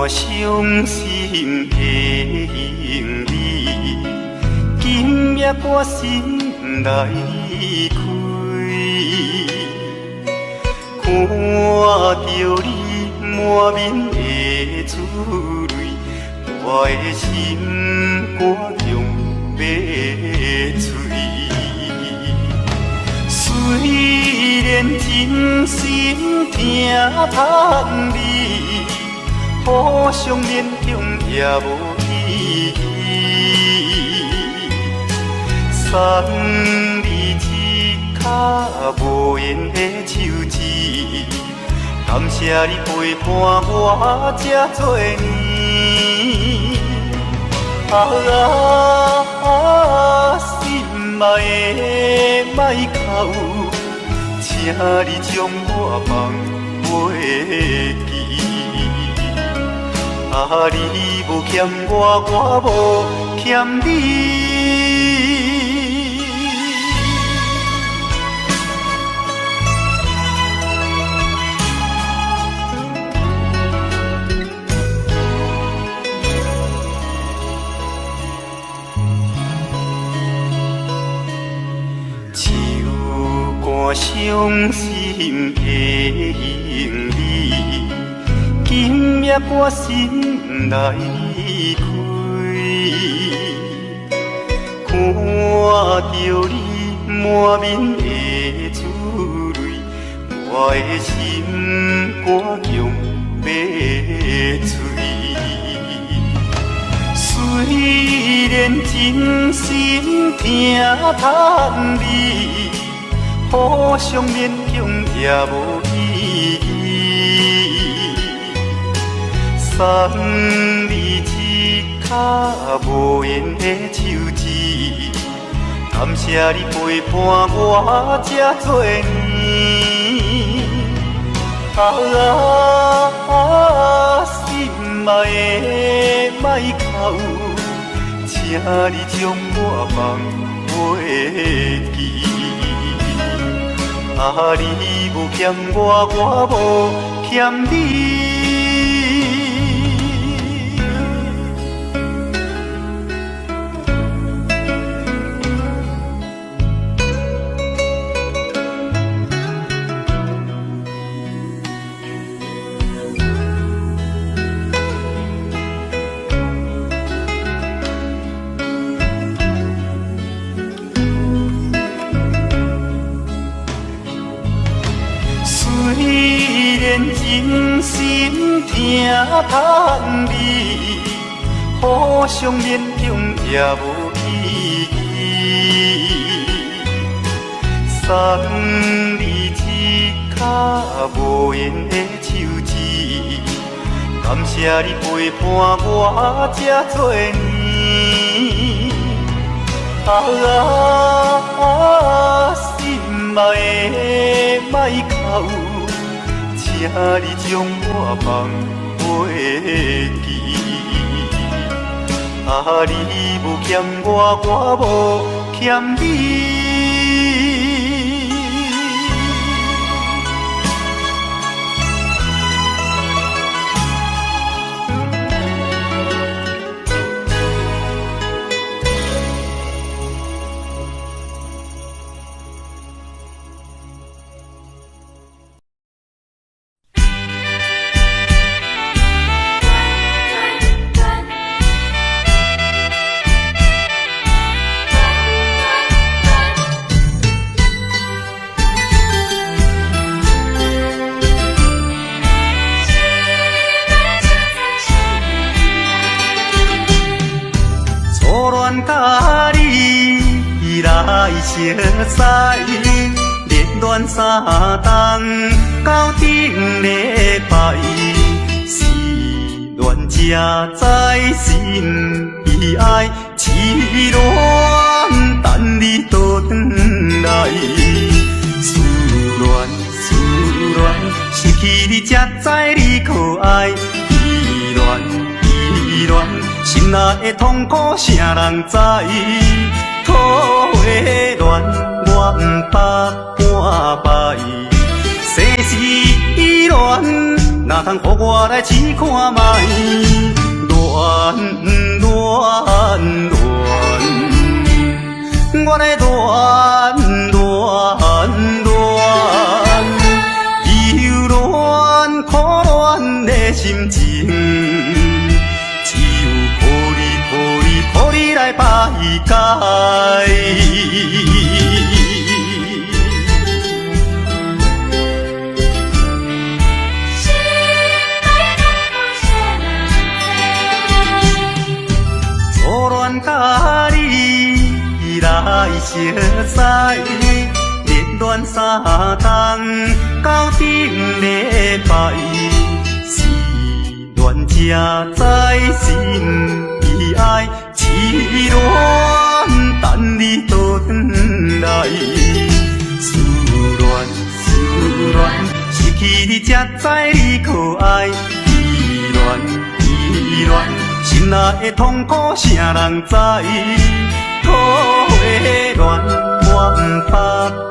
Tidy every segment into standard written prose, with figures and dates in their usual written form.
我伤心的行李，今夜我心来开，看着你满面的珠泪，我的心肝强要碎。虽然真心疼盼你，互相勉强也无意义。送你一卡无言的手指，感谢你陪伴我这多年。心爱的莫哭，请你将我放袂记。你无欠我，我无欠你。伤心的行李，今夜我心来开，看着你满面的珠泪，我的心肝强要碎。虽然真心疼盼你，互相勉强也无意义。送你一卡无言的手指，感谢你陪伴我这多年。心爱的莫哭，请你将我放袂记。你无欠我，我无欠你。虽然真心疼盼你，互相勉强也无意义。送你一卡无言的手指，感谢你陪伴我这多年。心爱的莫哭，请你将我放袂记。你无欠我，我无欠你。甲你来相识，热恋3冬到顶礼拜，是恋才知心意爱，痴恋等你倒转来，思恋失去你才知你可爱，依恋心内的痛苦，啥人知？土的恋，我不捌半摆。世事恋，若哪通予我来试看卖？恋恋恋，我来恋恋恋，忧恋苦恋的心情，只有靠你靠你靠你来排解。甲你来相识，热恋3冬到顶礼拜，是恋才知心悲哀，痴恋等你倒转来，思恋失去你才知你可爱，依恋。心内的痛苦，啥人知？土花恋，我不怕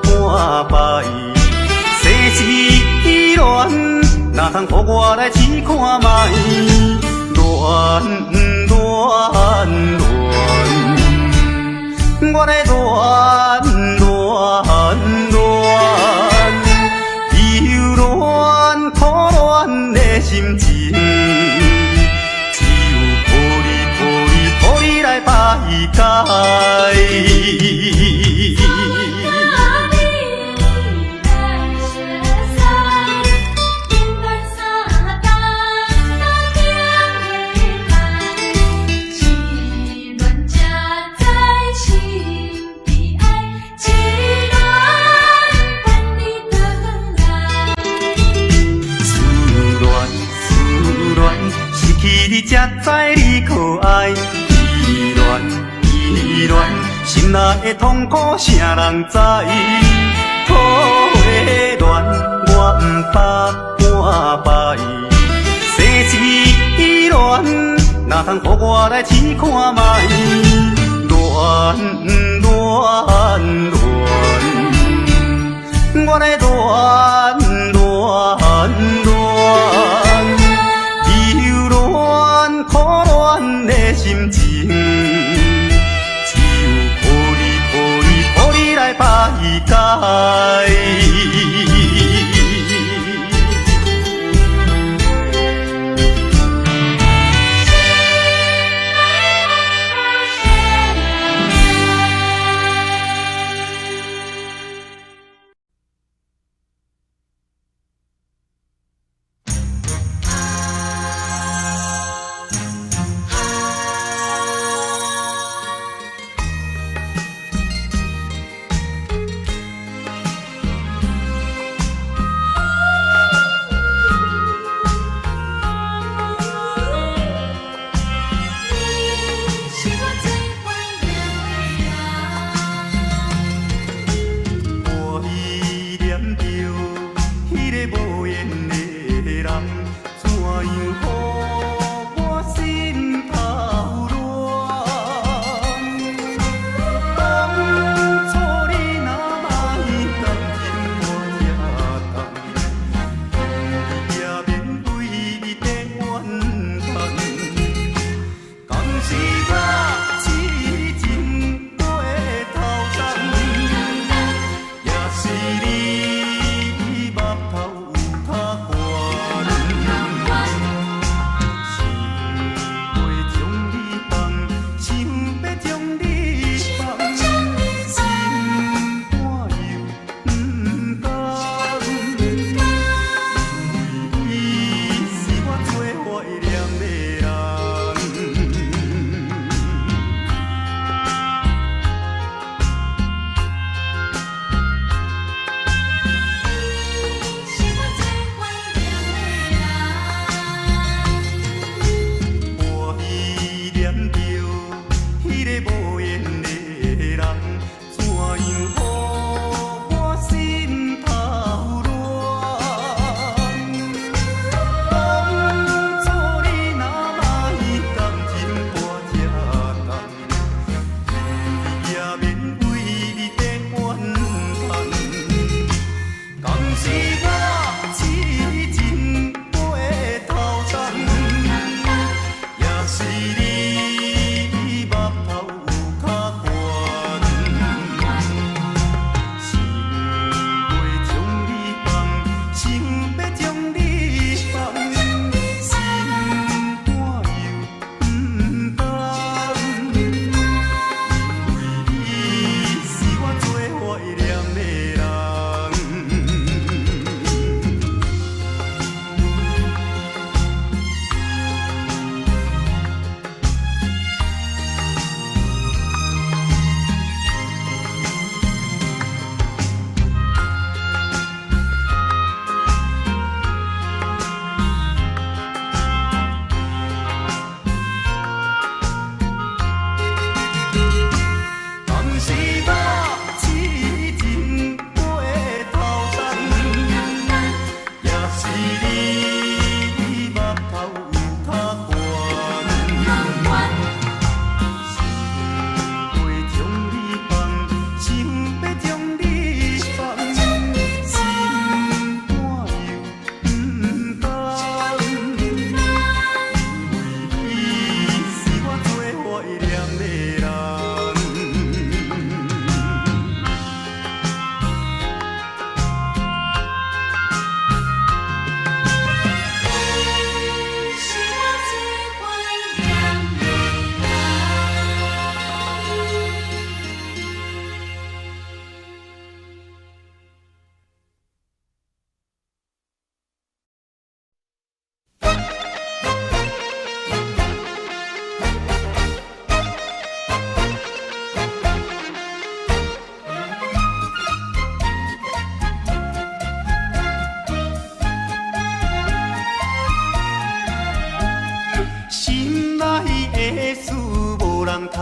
半摆。世事依恋，哪通予我来试看卖？恋恋恋，我来恋恋恋，忧恋苦恋的心情。来排解。你才知你可爱，依恋，心内的痛苦，啥人知？土花恋，我不怕半摆。世事依恋，哪通予我来试看卖？恋恋恋，我来恋恋恋。苦恋的心情，只有靠你来排解。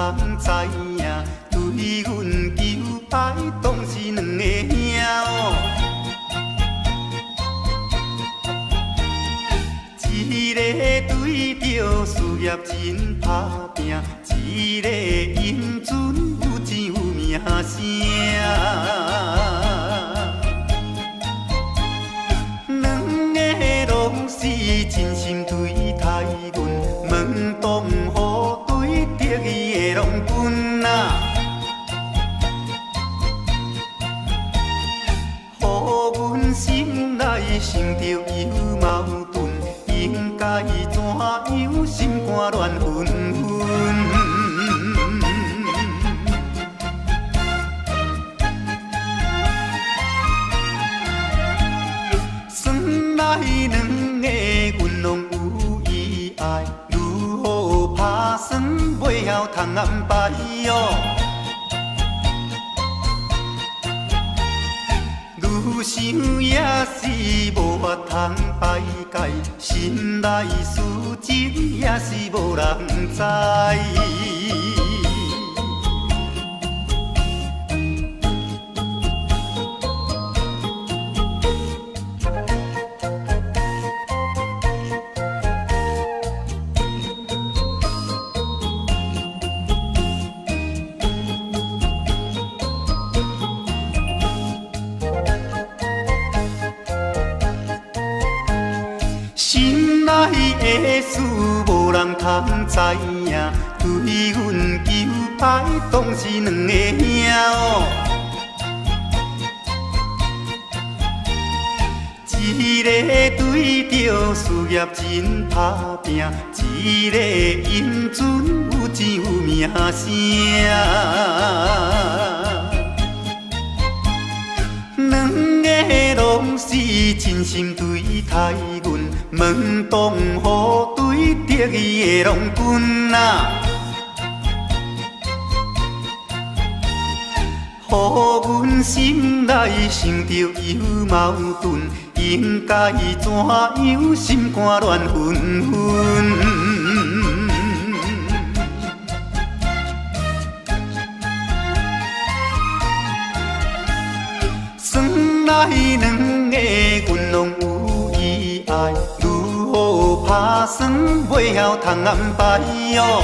通知影，对阮求爱当是两个兄哦。一个对着事业真打拼，一个英俊有钱有名声。两个拢是真心对待阮，门当户对得意的拢分啊。予阮心内想着有矛盾，应该怎样心肝乱纷纷？算来两个阮拢有意爱，如何打算袂晓通安排哟？愈想也是无法通排解，心内事情也是无人知。心内的事无人通知影，对阮求爱当是两个兄哦。一个对着事业真打拼，一个英俊有钱有名声。两个拢是真心对待阮，门当户对得意的拢分啊。予阮心内想着有矛盾，应该怎样心肝乱纷纷？算来两个阮拢有意爱，如何打算袂晓通安排哟？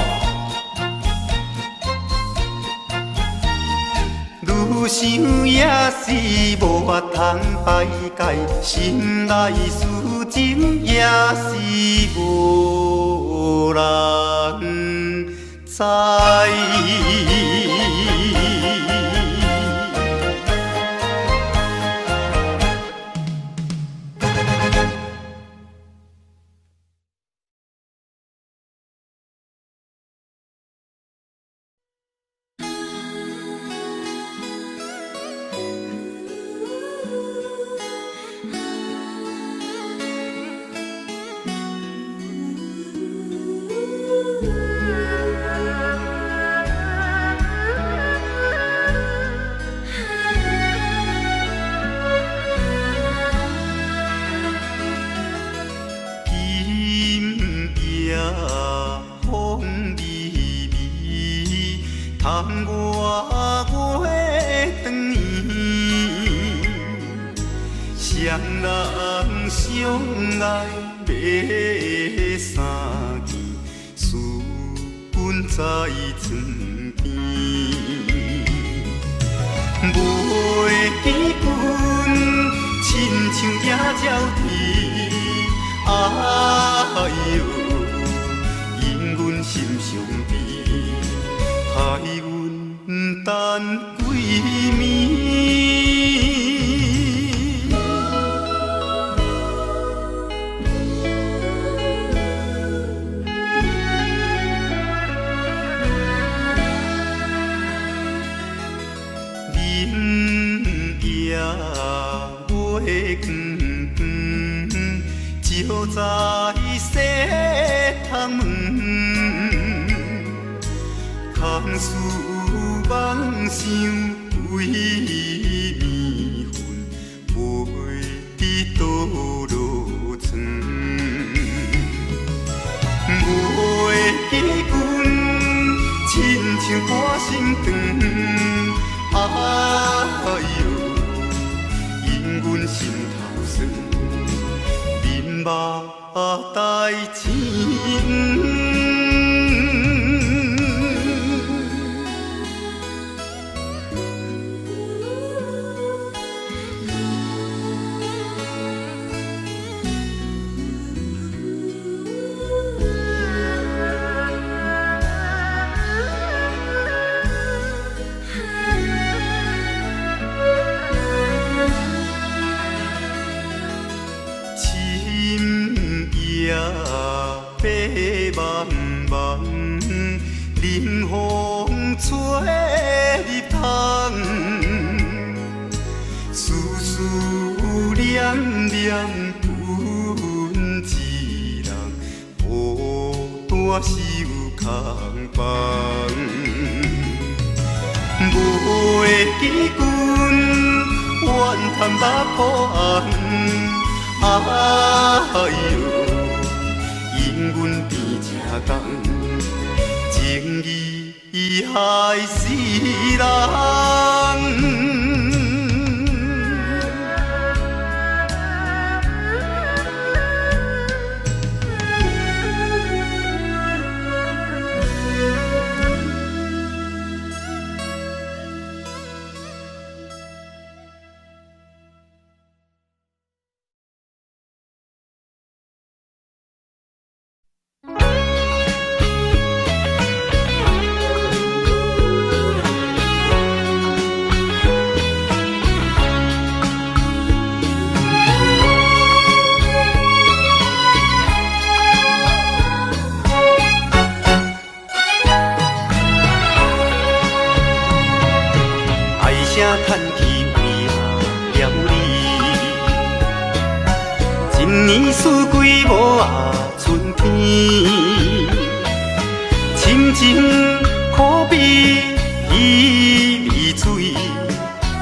愈想也是无法通排解，心内事情也是无人知。窗外月长圆，双人相爱要三更，思阮在床边，袂记阮亲像野鸟啼，哎哟，因阮心伤悲。害阮等几暝，日夜月光，照在西窗门。空思梦想为迷魂，袂知倒落床。袂记阮亲像歌声长，哎呦，因阮心头酸，面目代志。白茫茫，冷风吹入窗，思思念念阮一人，孤单是有空房。袂记阮怨叹目苦红，哎呦！因阮边这工，情义害死人。叹气为何了你？一年四季无啊春天，深情可比鱼儿水，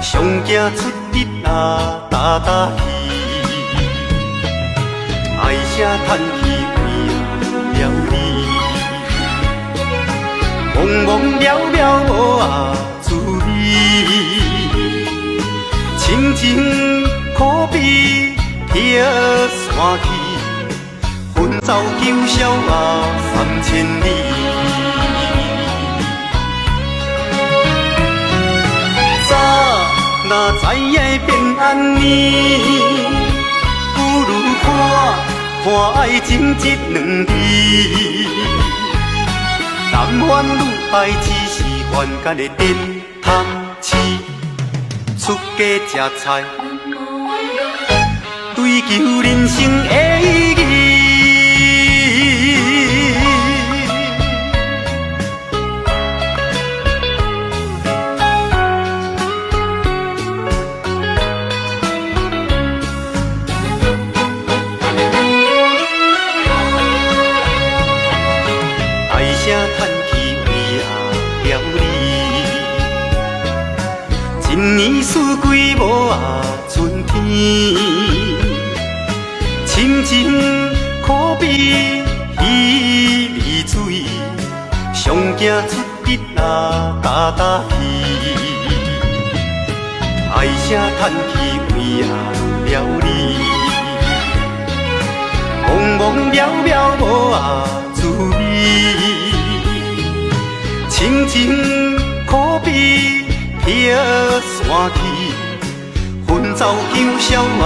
上惊出日啊大大戏。哀声叹气为何了你？茫茫渺渺无啊滋味。情情可比铁山去，分走九霄啊3000里。早若知影变安尼，不如看爱情这两字。男欢女爱只是冤家的电汤匙。出家吃菜，追求人生的意义。哀声叹气为何了你？一年四季无啊春天，深情可比鱼儿水，上惊出日啊大大戏。哀声叹气为何了你？茫茫渺渺无啊滋味，情情可比铁山去，分走九霄啊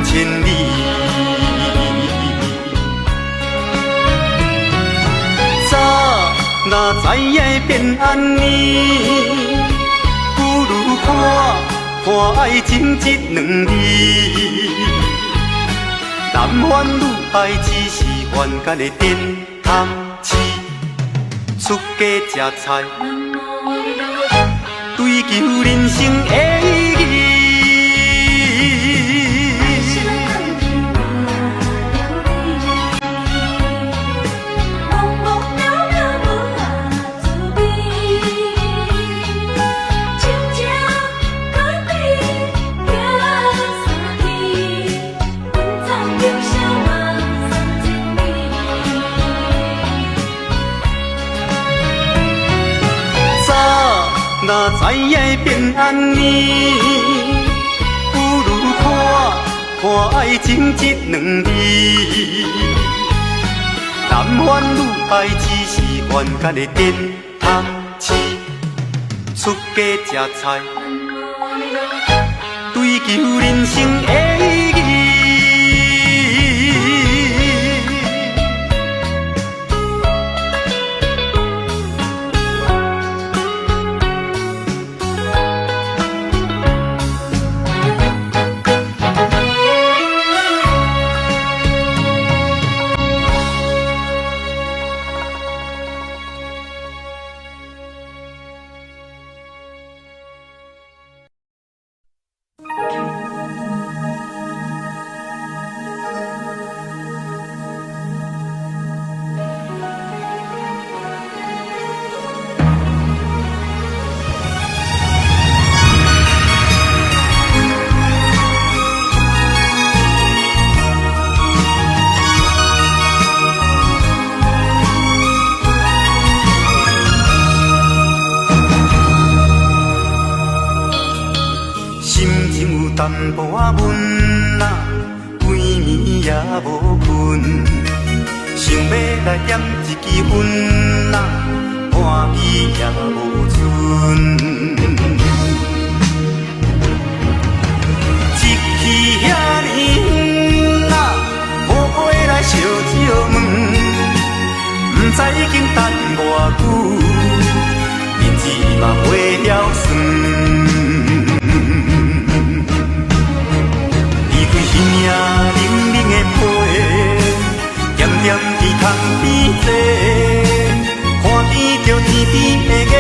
3000里。早若知影变安尼，不如看爱情这两字。男欢女爱只是冤家的电汤匙，出家吃菜。追求人生的意义。的平安年，不如看爱情这两字。男欢女爱只是凡间的电汤匙，出家吃菜，追求人生的意义。淡薄仔闷啊，规暝也无困，想要来点一支烟啊，半支也无剩。一去遐尼远啊，无回来烧酒问，不知已经等偌久，日子嘛袂晓算。伊领冷冷的被，点点伫窗边坐，看见着天边的月，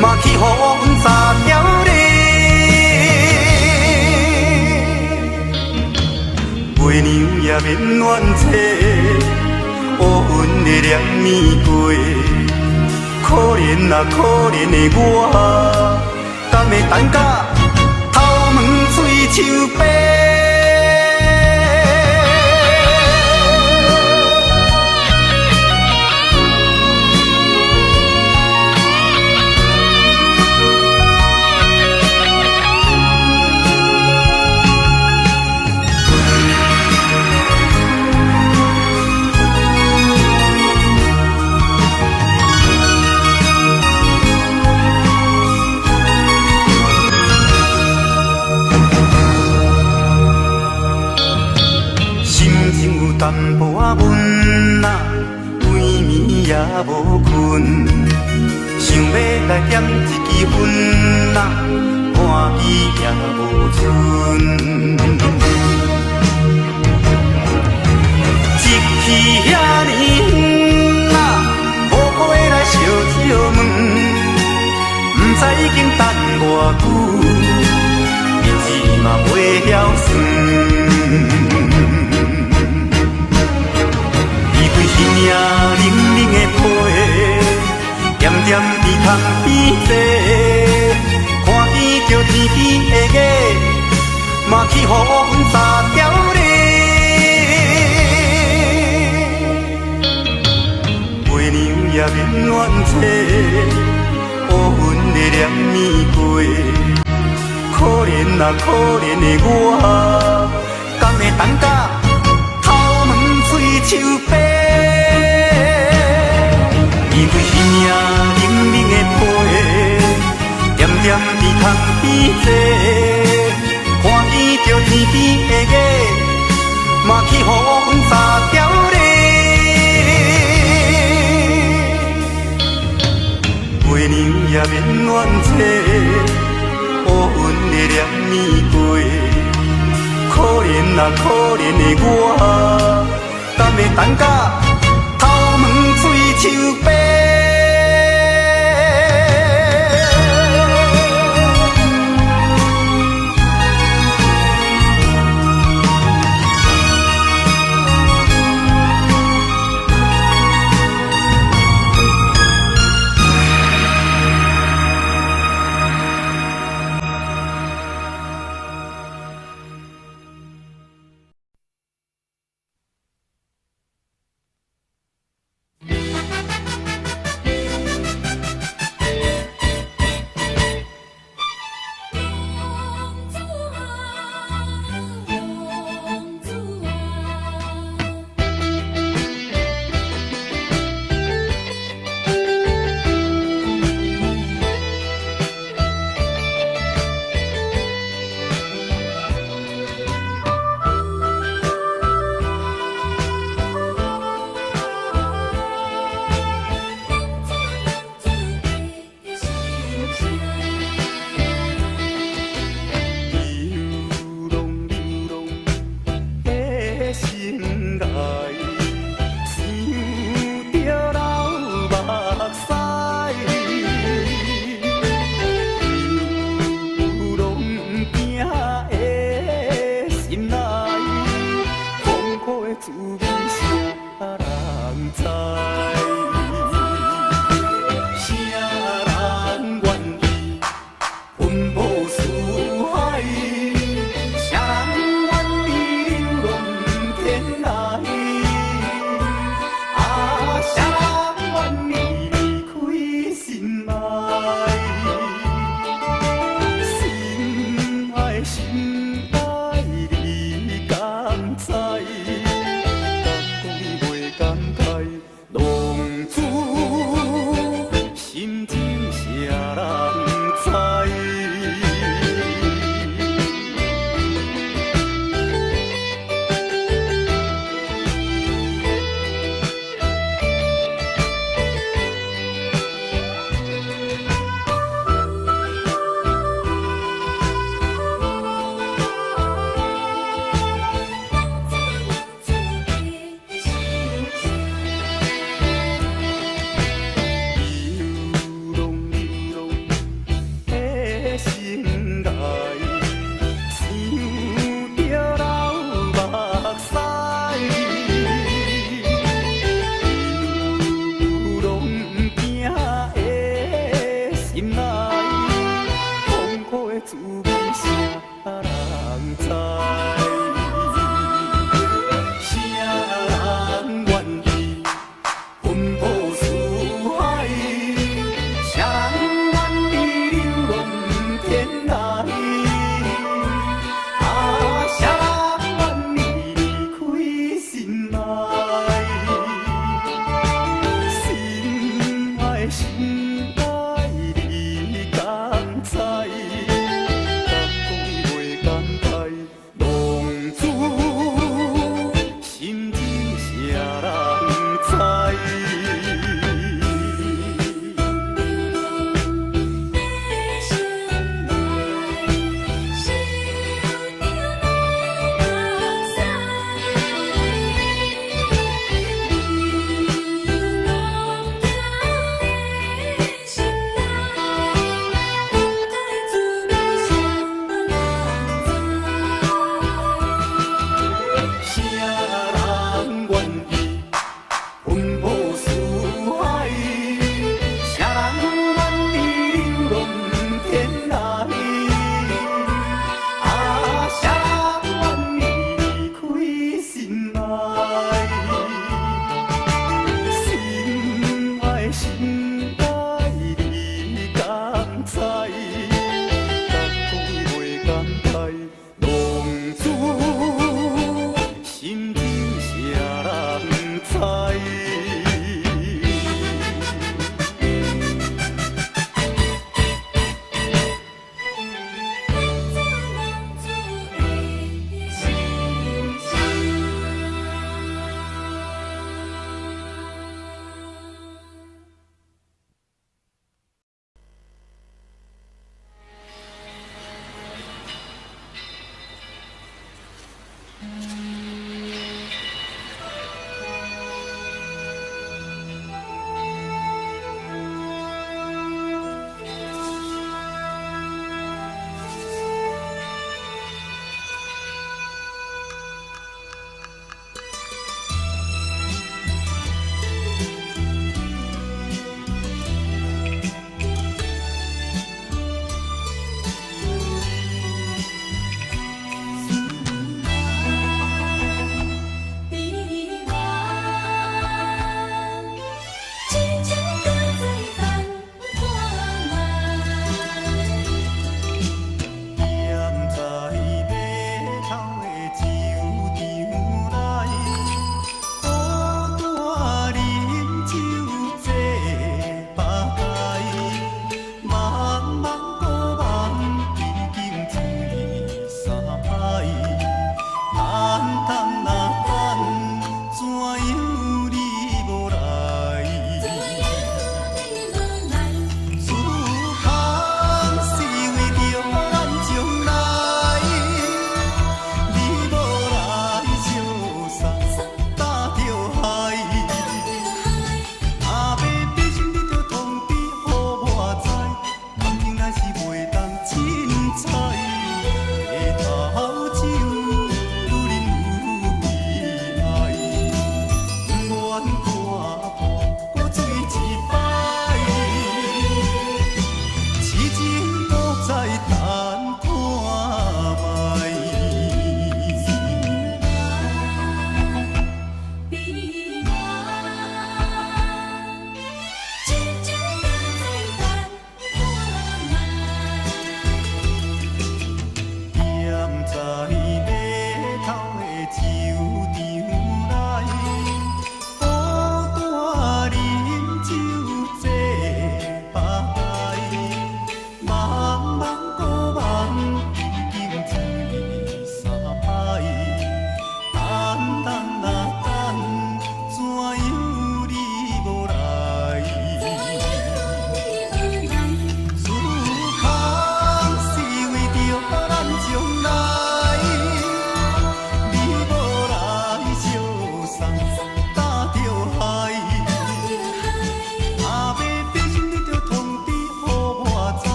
嘛去予阮三条犁。月娘也免怨嗟，乌云的念年过，可怜啊可怜的我，敢会等甲头毛水树白？淡薄仔闷啊，规暝也无困，想要来点一支烟啊，半支也无剩。一去遐尼远啊，无回来烧酒问，不知已经等偌久，日子嘛袂晓算。伊领冷冷的被，点点伫窗边坐，看见着天边的月，嘛去予阮三条犁。月娘也免怨嗟，乌云的念年过，可怜啊可怜的我，敢会等甲头毛水树白？伊对伊领冷冷的被，点点伫窗边坐，看见着天边的月，嘛去予阮三条犁。月娘也免怨嗟，乌云的念年过，可怜啊可怜的我，敢会等甲头毛水树白？人知。啥人愿意奔波四海？啥人愿意流浪天涯？啊，啥人愿意离开心爱？心爱心爱，你敢知？甲讲袂感慨，浪。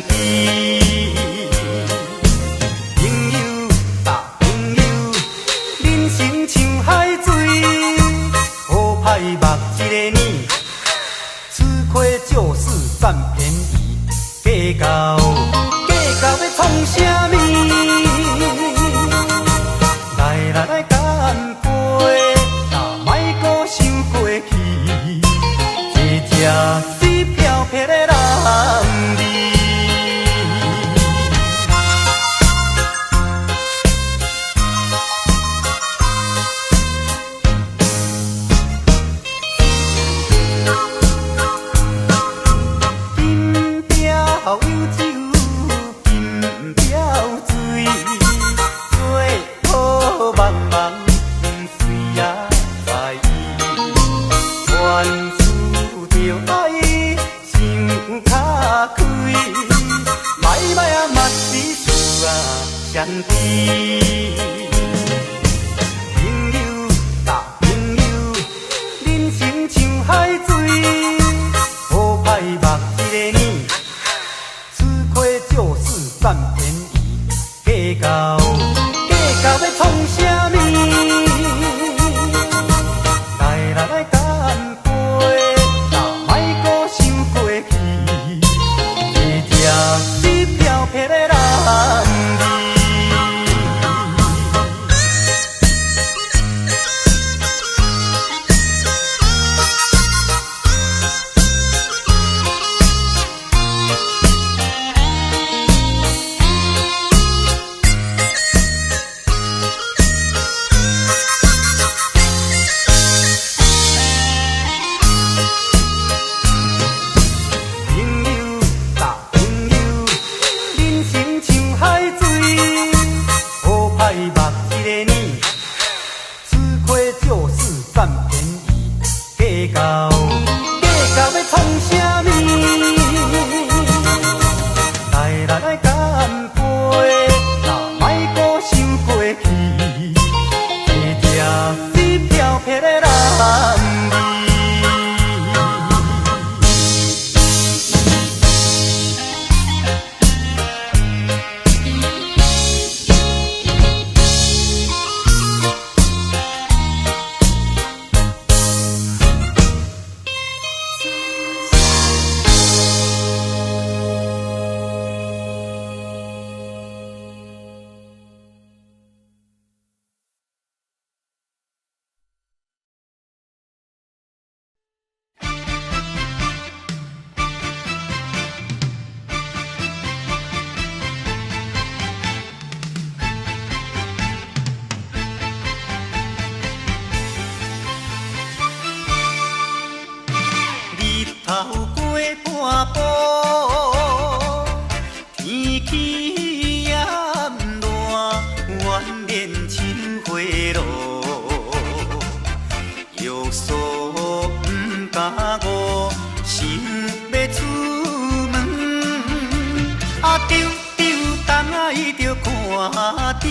甜。朋友啊朋友，人生像海水，好歹目一个年，吃亏就是占便宜，计较要创啥物？来干杯，莫搁想过去，一只水飘飘的人儿。金雕有酒，金雕水，做好茫茫谁也在意，原思着爱想较开，歹啊嘛是事啊相知。朋友啊朋友，人生像海水，好歹目一个年，吃亏就是占便宜，计较要创啥物？来干杯，莫搁想过去，一只水飘飘的人儿。头过半步，天气炎热，愿连秋花落，约束不敢误，想要出门，丢东来就看到满天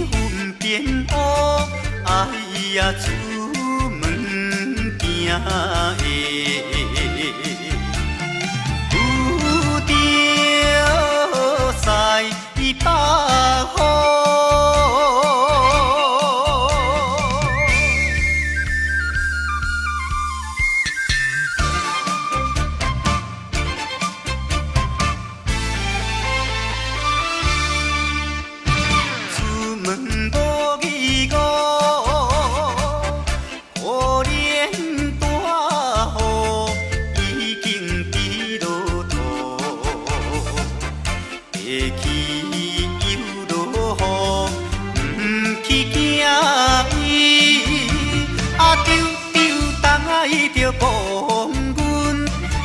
云变乌，哎呀！有着西北风。出门无义务。着讲阮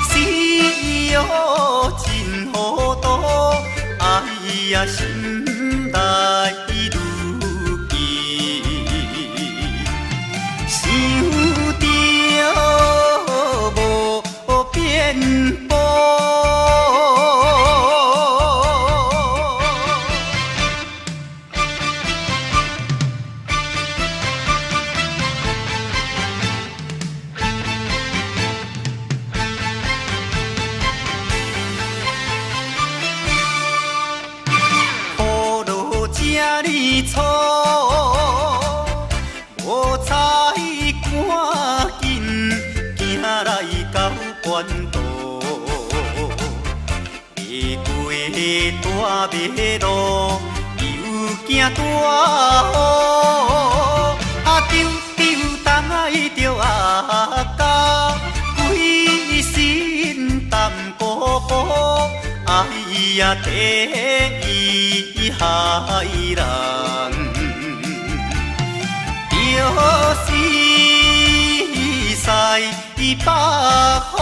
死哟真糊涂，哎呀心内如记，想着无变步。过大马路，又惊大雨，丢东爱着阿家，规身淡薄薄，哎呀，第一害人，着是西北风。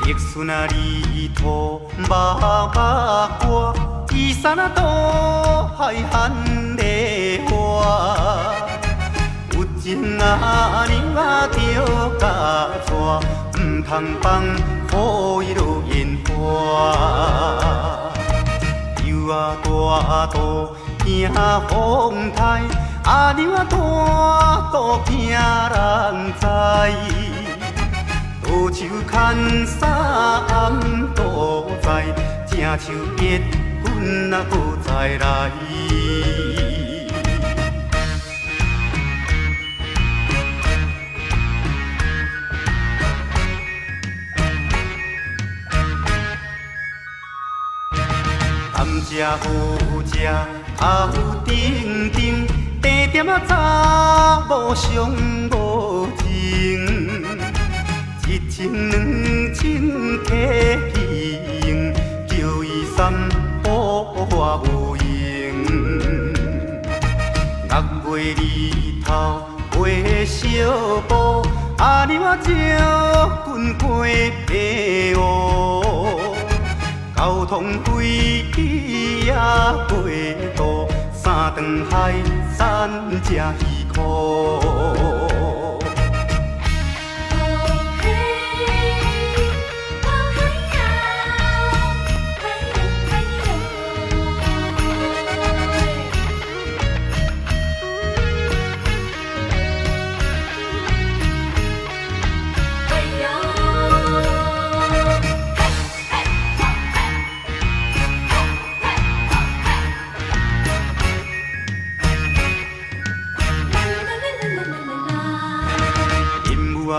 玉顺啊，离土马歌，伊山啊多海罕的花。有情啊，娘啊着家娶，唔通放予伊落烟花。油啊大肚惊风台，阿娘啊大肚惊人知。乌手牵衫都在，正像结婚啊，搁再来。甘蔗好食，头顶顶，茶点啊查某上无情。一千两千客去叫伊三宝我有用。6月日头买小布，阿娘啊招棍过白乌。交通费也过度，3顿海产吃鱼苦。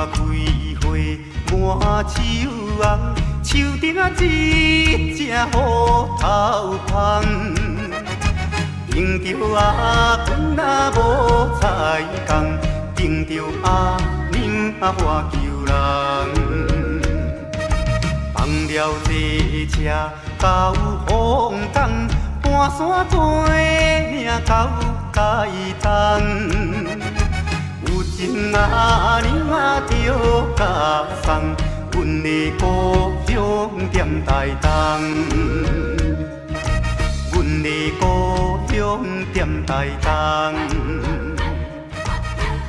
开花满手红，树顶啊一只虎头蜂，迎着阿公啊无彩工，迎着阿娘啊花求人，放了这车到风港，半山做命到街东。有情啊娘啊着家送，阮的故乡踮台东，阮的故乡踮台东，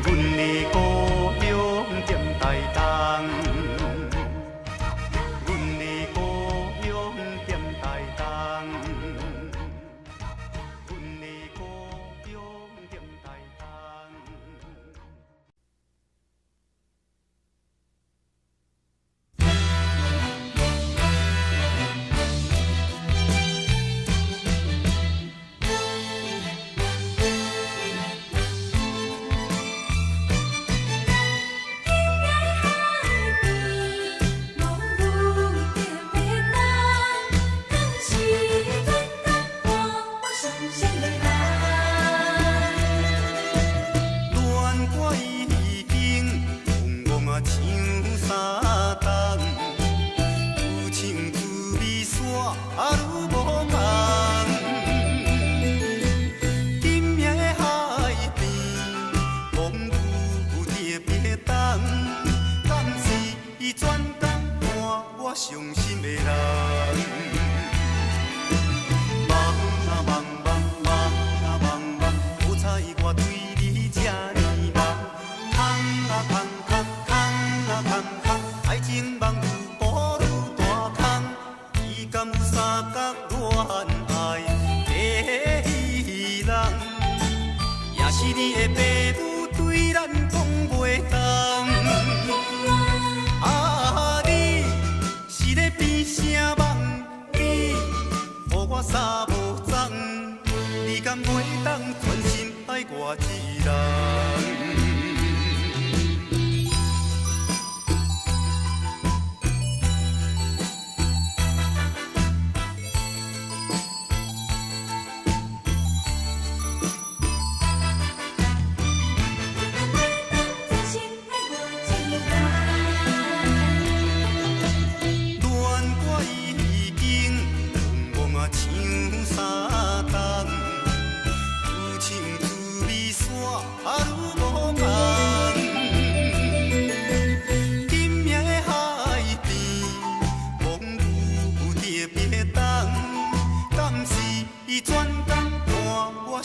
阮的故乡踮台东，阮的故乡踮台东，阮的故乡踮台东。伤心的人，有三角恋爱的戏人，也是你的爸母对咱讲袂动。啊，你是咧变啥梦？你予我三无踪，你敢袂当全心爱我一人？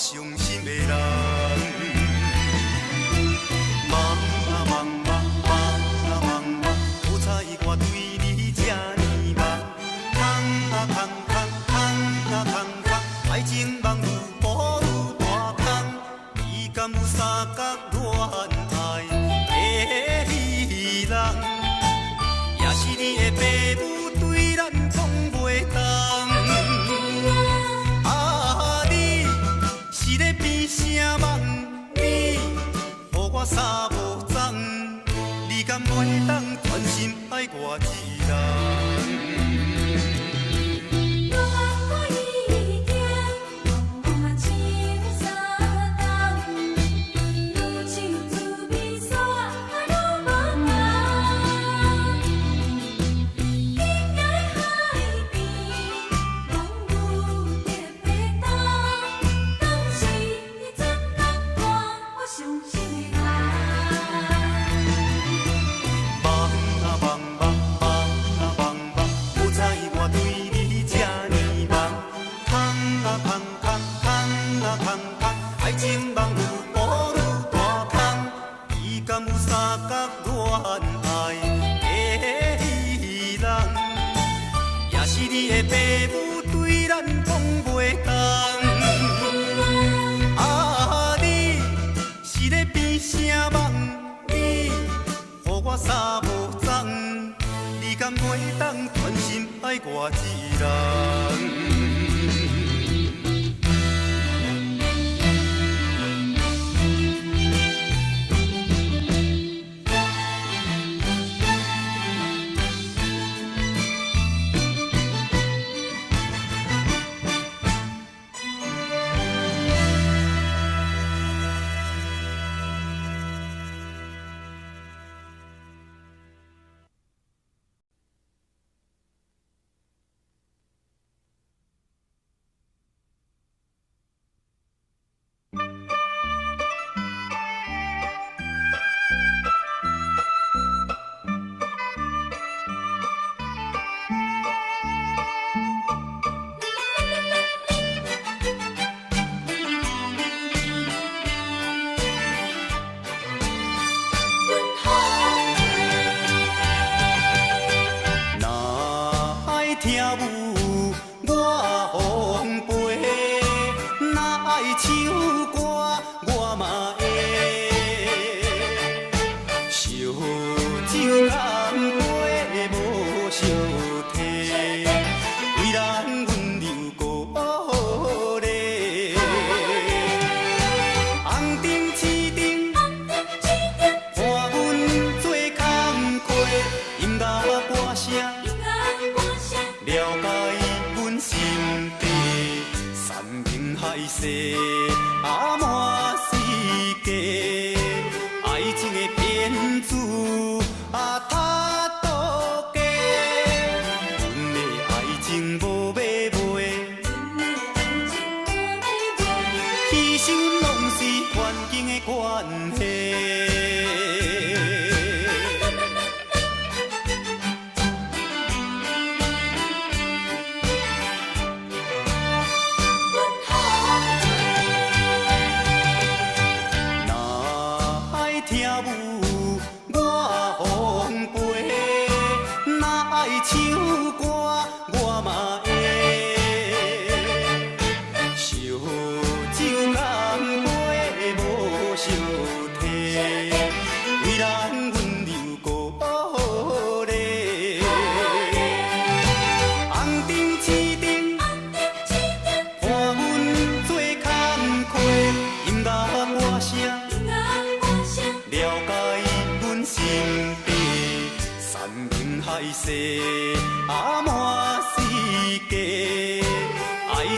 伤心的人，梦啊梦啊梦啊梦啊，好彩我对你这呢梦，空啊空空空啊空空，爱情梦愈补愈大空，你敢有三角恋爱的戏人，也是你的爸母对咱讲袂动。啥梦？你予我三无踪，你敢袂当全心爱我一人？三无踪，你敢袂当全心爱我一人？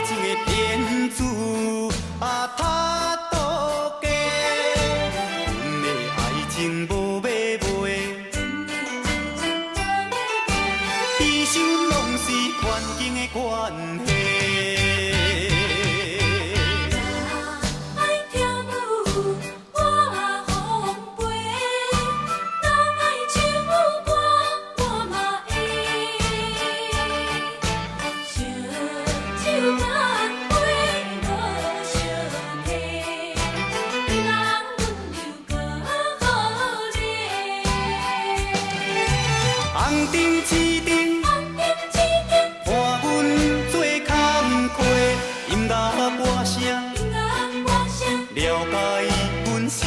情的骗子啊，他多假，阮的爱情无买卖，悲伤拢是环境的关系。红灯青灯，伴阮做工课，音乐歌声，了解阮心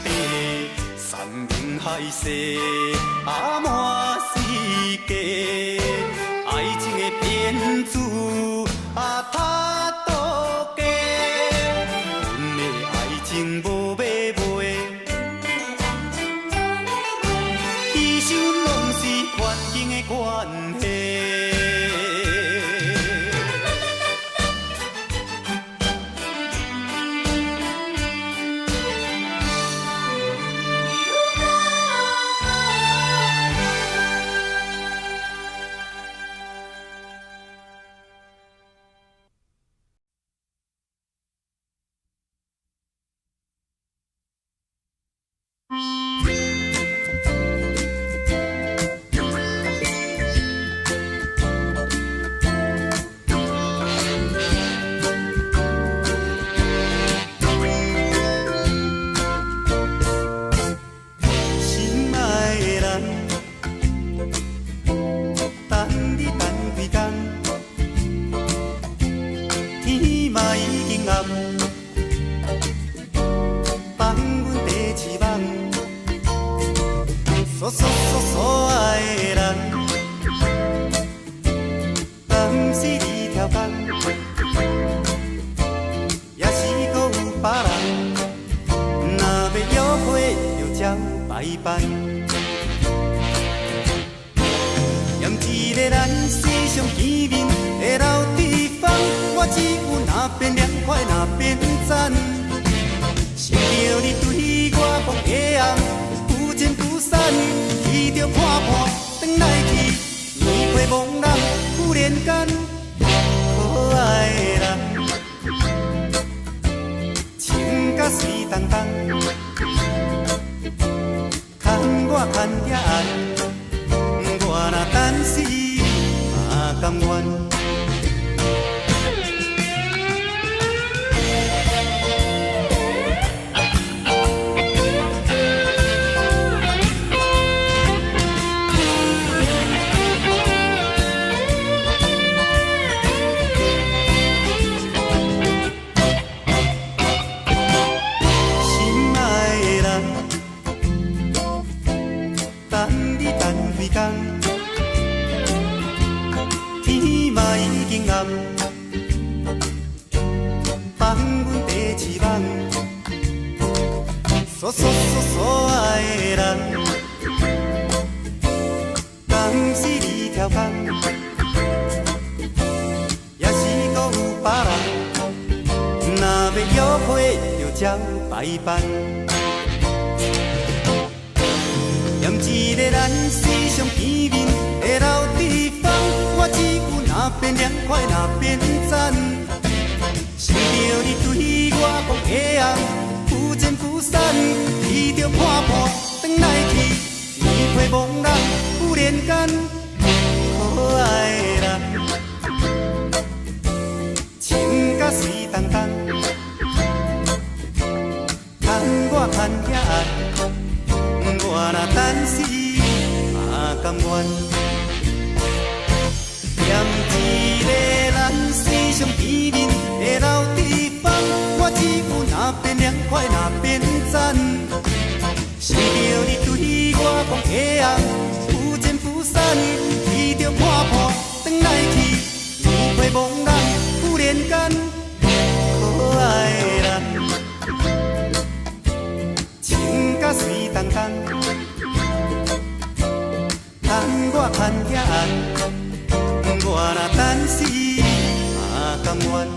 底，山盟海誓，啊满世界，爱情的骗子啊，他多假，阮的爱情无买卖。悲伤拢是环境的关系。所爱的人，但是你条工，也是搁有别人。若要约会，就照排班。嫌一个咱时常见面的老地方，我只有那边凉快，那边赞。想着你对我讲的红，不见不散。伊着看破，转来去，年岁茫然，忽然间，可爱的人，情甲水动动，牵我牵遐爱，我若等死嘛甘愿。天嘛已经暗，放阮第一梦，所爱的人，敢是你条工，也是搁有别人。若要约会，就照排班。嫌一个咱时常见面的老地方，我只有那边凉快，那边赞。想着你对我讲的红，不见不散，伊着看破，转来去，年岁茫然，忽然间，可爱的人，情甲水动动，牵我牵遐爱。我若等死嘛甘愿，嫌一个咱时常见面的老地方，我只有那边凉快，那边赞。想着你对我讲的红，不见不散，伊着看破，转来去，年岁茫然，忽然间，可爱的人，情甲水动动。牵我牵遐爱，我若等死嘛甘愿。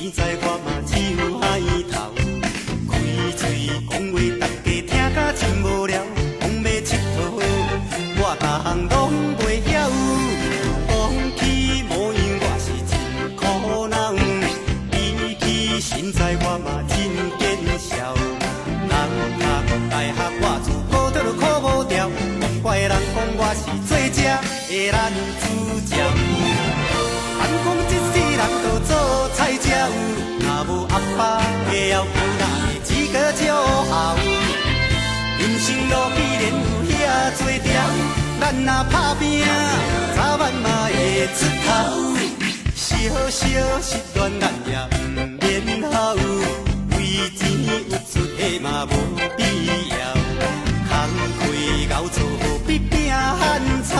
现在我嘛只有海头，开嘴讲话，大家听甲真无聊。讲要佚佗，我逐项拢袂晓。讲起模样，我是真苦恼。比起现在，我嘛真见笑。人读大学，我自古倒就考无掉。怪人讲我是做这的男主角。咱讲一世人都做菜鸟，若无阿爸的后背，哪会资格照后？人生路既然有遐多条，咱若打拼，早晚嘛会出头。小小失恋，咱也毋免好，为钱有出的嘛无必要。工课熬做好比拼汉草，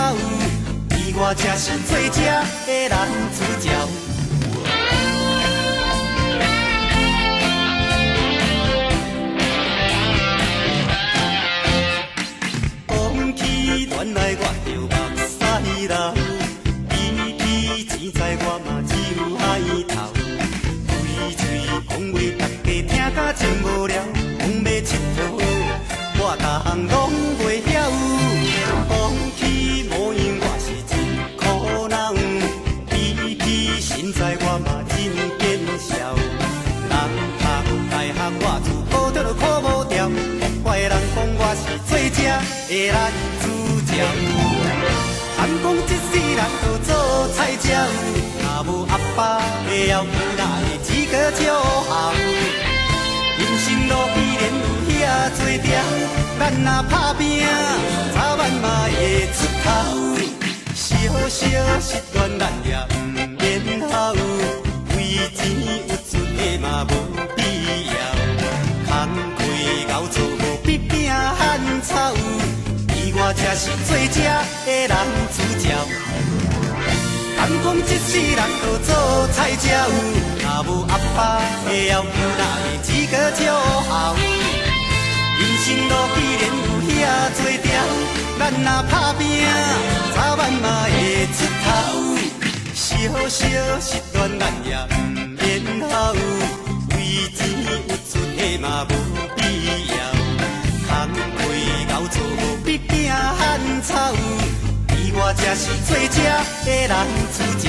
而我才是做这的男主角。讲起恋爱，我就目屎流，比起钱财，我嘛只有海头。开嘴讲话，大家听甲真无聊。讲要佚佗，我逐项拢袂晓。讲起模样，我是真苦恼。比起现在，我嘛真见笑。人读大学，我自古倒就考无掉。怪人讲我是做这的男主角。咱讲一世人都做菜鸟，若无阿爸的后背，哪会资格照后？人生路既然有遐多条，咱若打拼，早晚嘛会出头。小小失恋，咱也毋免好，为钱有出的嘛无必要。工课熬做无比拼汉草，而我才是做这的男主角。咱讲一世人都做菜鸟，若无阿爸的后背，哪会资格照后？人生路既然有遐多条，咱若打拼，早晚嘛会出头。小小失恋，咱也毋免好，为钱有出的嘛无必要。工课熬做无比拼汉草，而我才是做这的男主角。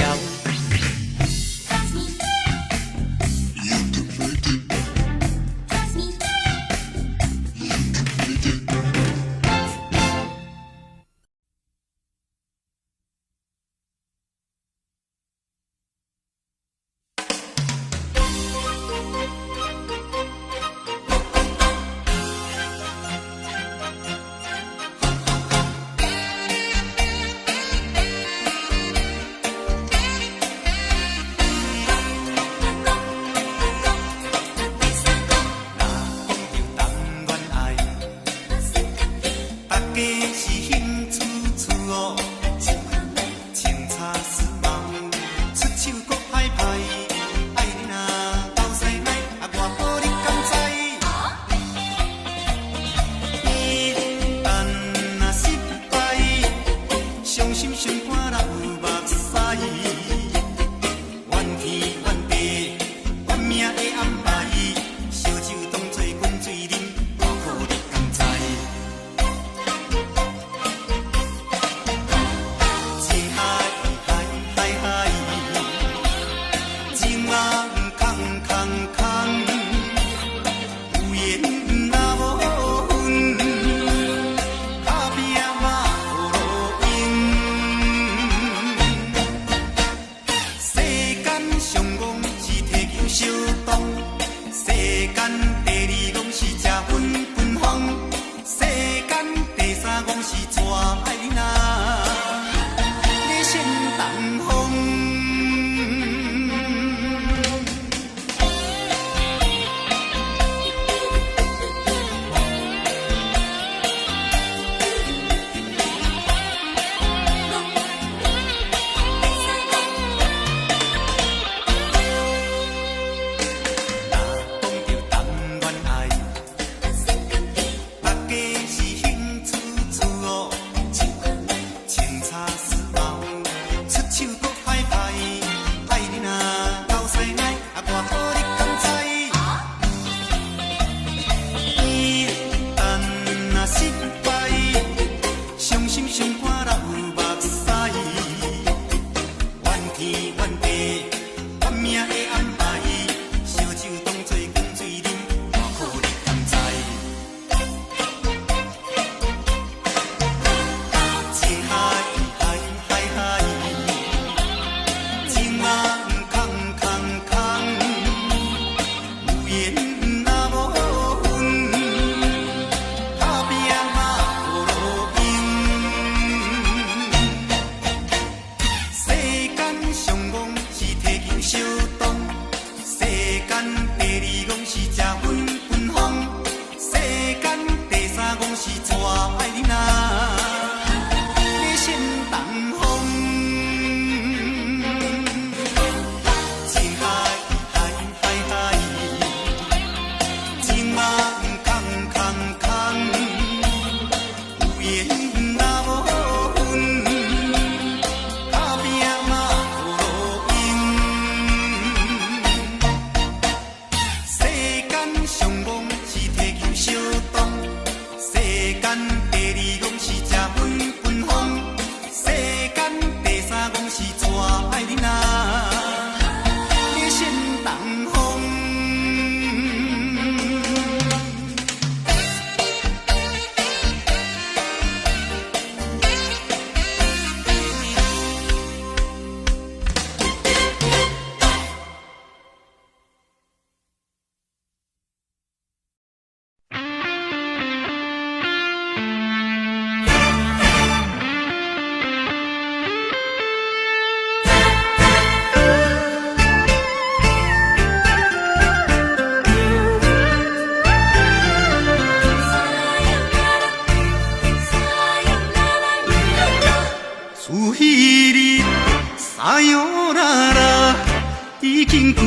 经几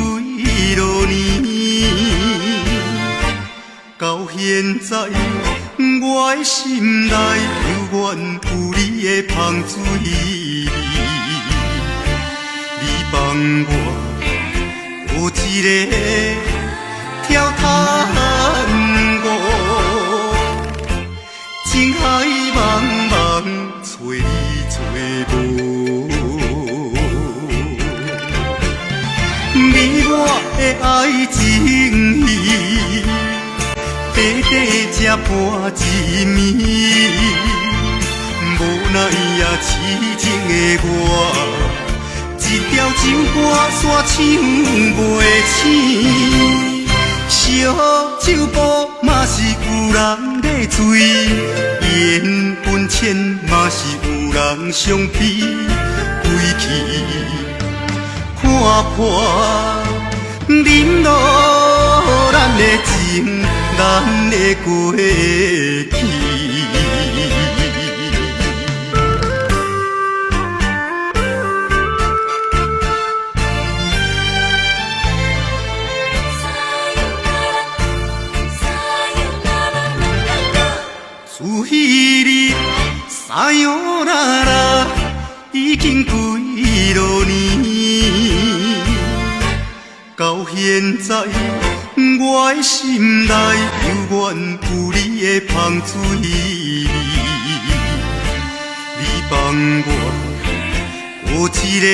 落年，到现在我的心内犹原有你的香水味。你帮我有一个跳探戈，情海茫茫找你找无。美满的爱情戏，短短才半一暝，无奈也痴情的我。一条情歌线唱袂醒，烧酒煲嘛是有人在醉，缘分浅嘛是有人伤悲，归去看破，忍落咱的情，咱的过去。自彼日撒哟那拉，已经几落年，到现在我的心内犹原有你的香水味。你帮我有一个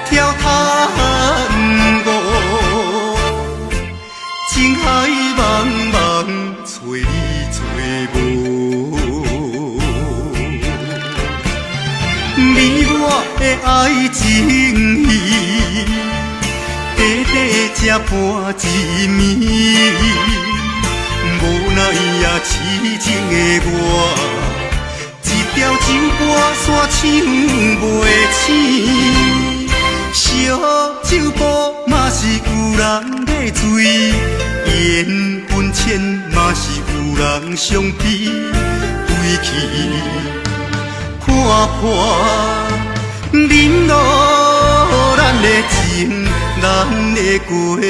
跳探戈，情海茫茫找你。美满的爱情戏，短短才半一暝，无奈也痴情的我，一条情歌线唱袂醒，烧酒煲嘛是有人在醉，缘分浅嘛是有人伤悲，归去看破，忍落咱的情，咱的过去。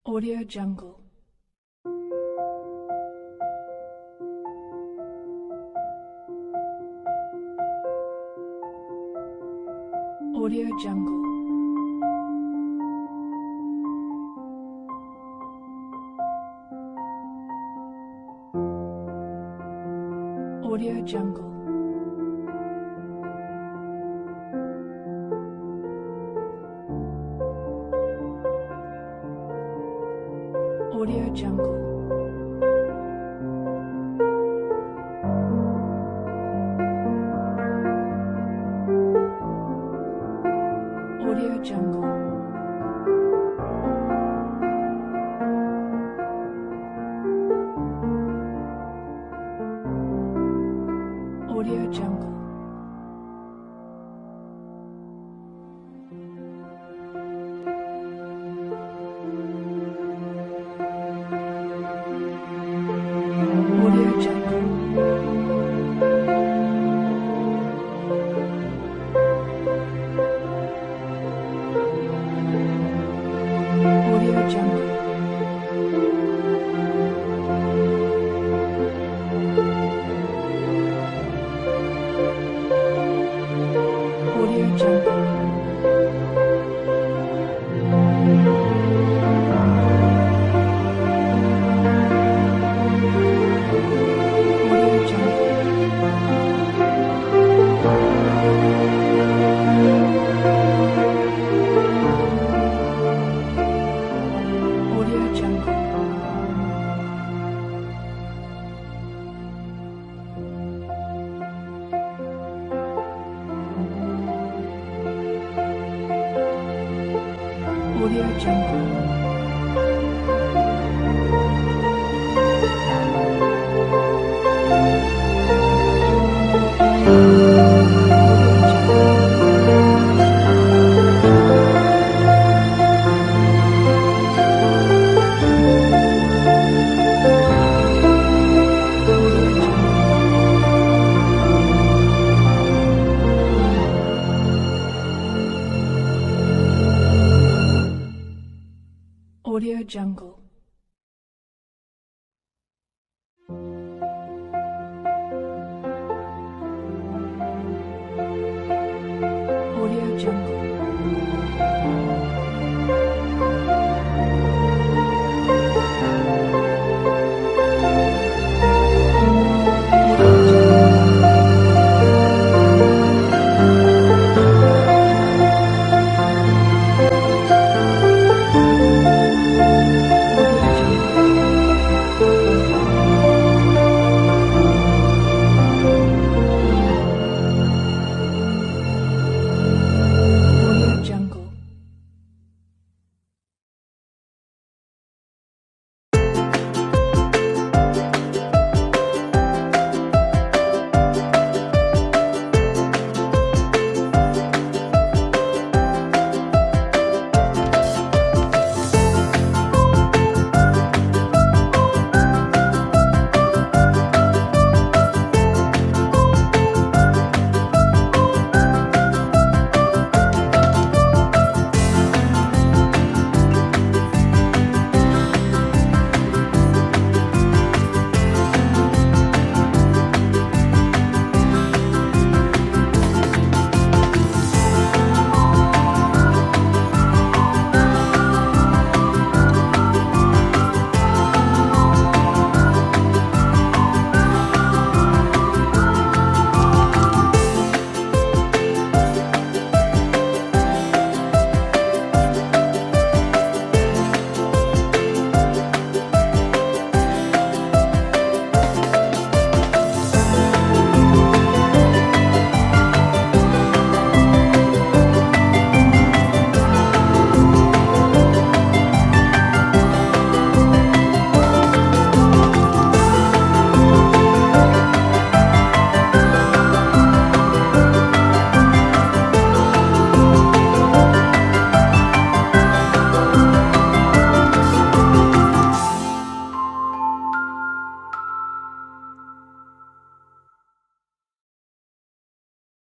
Audio Jungle. Audio Jungle. Audio Jungle. Audio Jungle. Audio Jungle. Audio Jungle. Audio Jungle. Audio Audio Jungle.